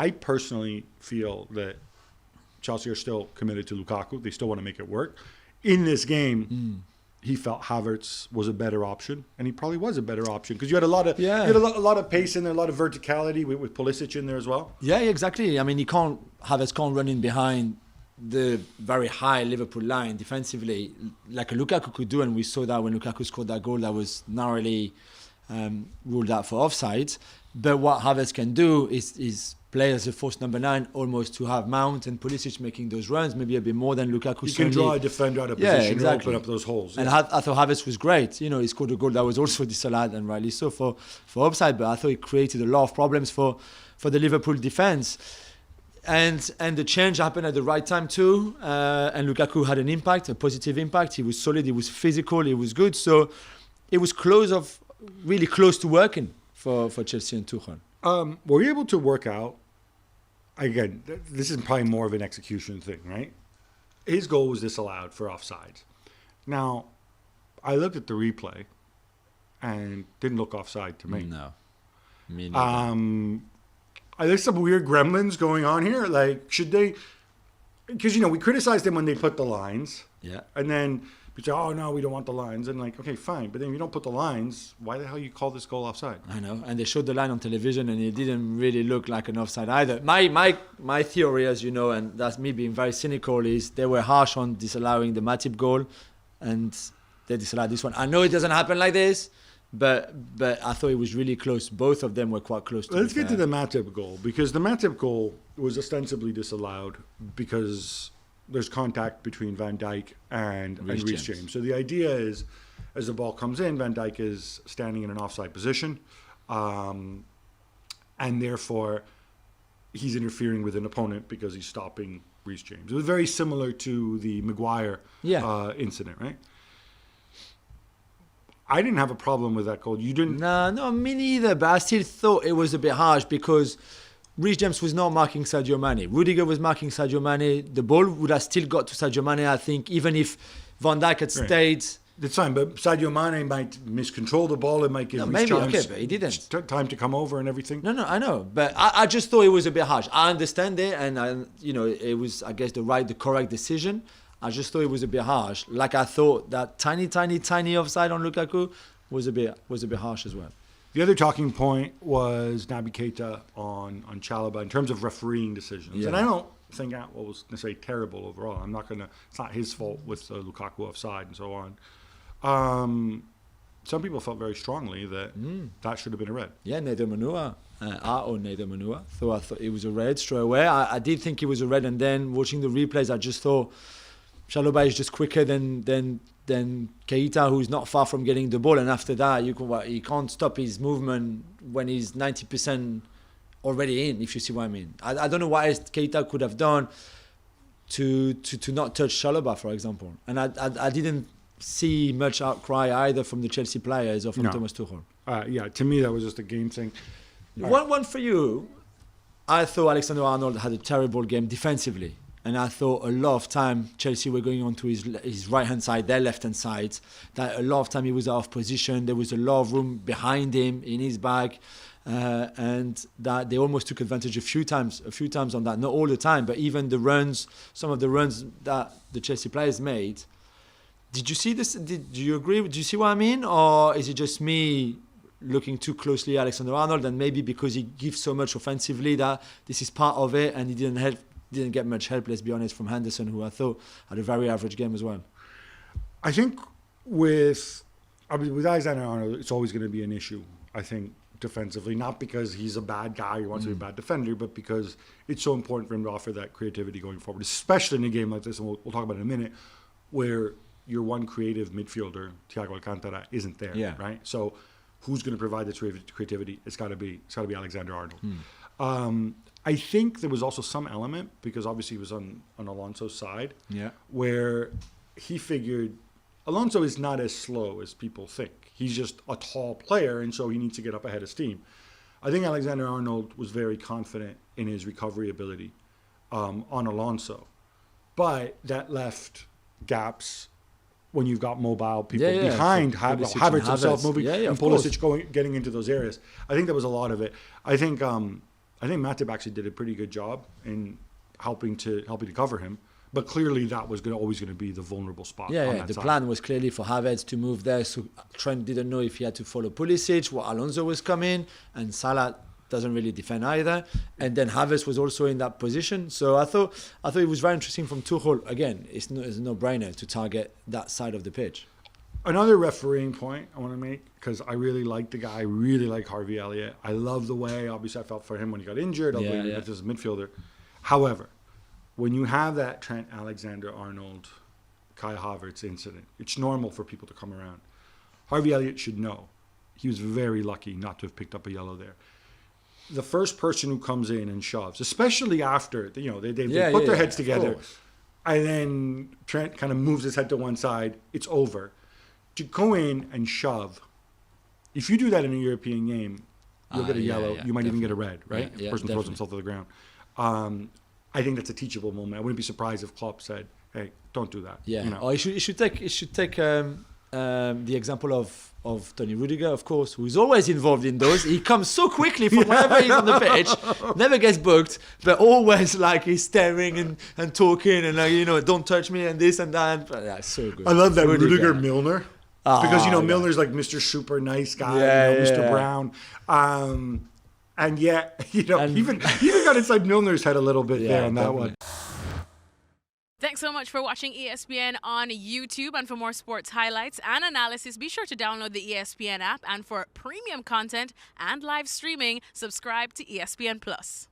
I personally feel that Chelsea are still committed to Lukaku. They still want to make it work. In this game, he felt Havertz was a better option, and he probably was a better option because you had a lot of pace in there, a lot of verticality with Pulisic in there as well. Yeah, exactly. I mean, Havertz can't run in behind the very high Liverpool line defensively like a Lukaku could do, and we saw that when Lukaku scored that goal that was narrowly ruled out for offside. But what Havertz can do is play as a false number 9, almost to have Mount and Pulisic making those runs, maybe a bit more than Lukaku. You can draw a defender out of position and open up those holes. And I thought Havertz was great. He scored a goal that was also disallowed, and rightly so for offside, but I thought he created a lot of problems for the Liverpool defence. And the change happened at the right time too, and Lukaku had an impact, a positive impact. He was solid, he was physical, he was good. So it was really close to working for Chelsea and Tuchel. Were you able to work out, again, this is probably more of an execution thing, right? His goal was disallowed for offside. Now, I looked at the replay and didn't look offside to me. No. Me neither. There's some weird gremlins going on here. Like, should they... Because, we criticized them when they put the lines. Yeah. And then we say, oh, no, we don't want the lines. And okay, fine. But then if you don't put the lines, why the hell you call this goal offside? I know. And they showed the line on television and it didn't really look like an offside either. My theory, as you know, and that's me being very cynical, is they were harsh on disallowing the Matip goal and they disallowed this one. I know it doesn't happen like this, but I thought it was really close. Both of them were quite close to Let's get to the Matip goal, because the Matip goal was ostensibly disallowed because there's contact between Van Dijk and Reece James. So the idea is, as the ball comes in, Van Dijk is standing in an offside position, and therefore he's interfering with an opponent because he's stopping Reece James. It was very similar to the Maguire incident, right? I didn't have a problem with that goal. You didn't? No, me neither. But I still thought it was a bit harsh because Reece James was not marking Sadio Mane. Rudiger was marking Sadio Mane. The ball would have still got to Sadio Mane, I think, even if Van Dijk had stayed. It's fine, but Sadio Mane might miscontrol the ball. It might give Reece James but he didn't. Time to come over and everything. No, I know. But I just thought it was a bit harsh. I understand it, and it was, I guess, the correct decision. I just thought it was a bit harsh. Like I thought that tiny offside on Lukaku was a bit harsh as well. The other talking point was Naby Keita on Chalobah in terms of refereeing decisions. Yeah. And I don't think that was necessarily terrible overall. It's not his fault with Lukaku offside and so on. Some people felt very strongly that that should have been a red. Yeah, Nader Manua. So I thought it was a red straight away. I did think it was a red, and then watching the replays, I just thought Chalobah is just quicker than Keita, who's not far from getting the ball, and after that he can't stop his movement when he's 90% already in, if you see what I mean. I don't know what else Keita could have done to not touch Chalobah, for example. And I didn't see much outcry either from the Chelsea players or from Thomas Tuchel. To me that was just a game thing. One for you. I thought Alexander-Arnold had a terrible game defensively. And I thought a lot of time Chelsea were going on to his right-hand side, their left-hand side. That a lot of time he was out of position. There was a lot of room behind him, in his back. And that they almost took advantage a few times on that. Not all the time, but even the runs, some of the runs that the Chelsea players made. Did you see this? Do you agree? Do you see what I mean? Or is it just me looking too closely at Alexander-Arnold, and maybe because he gives so much offensively that this is part of it, and he didn't get much help, let's be honest, from Henderson, who I thought had a very average game as well. I think with Alexander-Arnold, it's always going to be an issue, I think, defensively. Not because he's a bad guy who wants to be a bad defender, but because it's so important for him to offer that creativity going forward, especially in a game like this, and we'll talk about it in a minute, where your one creative midfielder, Thiago Alcantara, isn't there, right? So who's going to provide the creativity? It's got to be Alexander-Arnold. I think there was also some element, because obviously he was on Alonso's side, where he figured Alonso is not as slow as people think. He's just a tall player, and so he needs to get up ahead of steam. I think Alexander-Arnold was very confident in his recovery ability on Alonso, but that left gaps when you've got mobile people behind Havertz himself moving and Pulisic getting into those areas. I think that was a lot of it. I think I think Matip actually did a pretty good job in helping to cover him. But clearly that was always going to be the vulnerable spot. Yeah. The plan was clearly for Havertz to move there. So Trent didn't know if he had to follow Pulisic, what Alonso was coming, and Salah doesn't really defend either. And then Havertz was also in that position. So I thought it was very interesting from Tuchel. Again, it's a no-brainer to target that side of the pitch. Another refereeing point I want to make, because I really like the guy. I really like Harvey Elliott. I love the way, obviously, I felt for him when he got injured. I believe as a midfielder. However, when you have that Trent Alexander-Arnold, Kai Havertz incident, it's normal for people to come around. Harvey Elliott should know. He was very lucky not to have picked up a yellow there. The first person who comes in and shoves, especially after, they put their heads together, and then Trent kind of moves his head to one side, it's over. To go in and shove, if you do that in a European game, you'll get a yellow. You might even get a red, right? The person throws himself to the ground. I think that's a teachable moment. I wouldn't be surprised if Klopp said, "Hey, don't do that." Yeah. Or it should take the example of Tony Rudiger, of course, who is always involved in those. He comes so quickly from wherever he's on the pitch, never gets booked, but always like he's staring and talking and don't touch me and this and that. But that's so good. I love that Rudiger Milner. Because Milner's like Mr. Super Nice Guy, Mr. Brown. And yet, even got inside Milner's head a little bit there on that one. Thanks so much for watching ESPN on YouTube. And for more sports highlights and analysis, be sure to download the ESPN app. And for premium content and live streaming, subscribe to ESPN Plus.